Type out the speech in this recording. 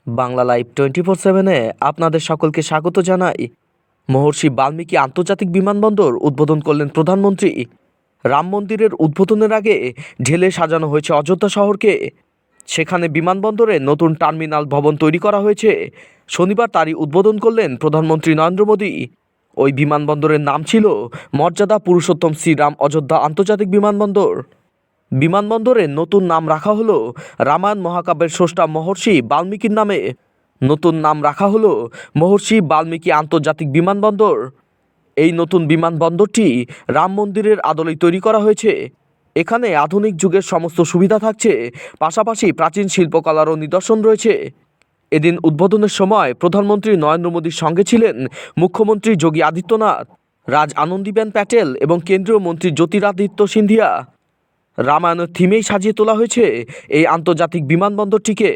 Bangla live 24/7-এ আপনাদের সকলকে স্বাগত জানাই। মহর্ষি বাল্মীকি আন্তর্জাতিক বিমানবন্দর উদ্বোধন করলেন প্রধানমন্ত্রী। রাম মন্দিরের উদ্বোধনের আগে ঢেলে সাজানো হয়েছে অযোধ্যা শহরকে। সেখানে বিমানবন্দরে নতুন টার্মিনাল ভবন তৈরি করা হয়েছে। শনিবার তারই উদ্বোধন করলেন প্রধানমন্ত্রী নরেন্দ্র মোদী। ওই বিমানবন্দরের নাম ছিল মর্যাদা পুরুষোত্তম শ্রীরাম অযোধ্যা আন্তর্জাতিক বিমানবন্দর। বিমানবন্দরের নতুন নাম রাখা হলো রামায়ণ মহাকাব্যের স্রষ্টা মহর্ষি বাল্মীকির নামে। নতুন নাম রাখা হলো মহর্ষি বাল্মীকি আন্তর্জাতিক বিমানবন্দর। এই নতুন বিমানবন্দরটি রাম মন্দিরের আদলেই তৈরি করা হয়েছে। এখানে আধুনিক যুগের সমস্ত সুবিধা থাকছে, পাশাপাশি প্রাচীন শিল্পকলারও নিদর্শন রয়েছে। এদিন উদ্বোধনের সময় প্রধানমন্ত্রী নরেন্দ্র মোদীর সঙ্গে ছিলেন মুখ্যমন্ত্রী যোগী আদিত্যনাথ, রাজ আনন্দীবেন প্যাটেল এবং কেন্দ্রীয় মন্ত্রী জ্যোতিরাদিত্য সিন্ধিয়া। রামায়ণের থিমেই সাজিয়ে তোলা হয়েছে এই আন্তর্জাতিক বিমানবন্দরটিকে।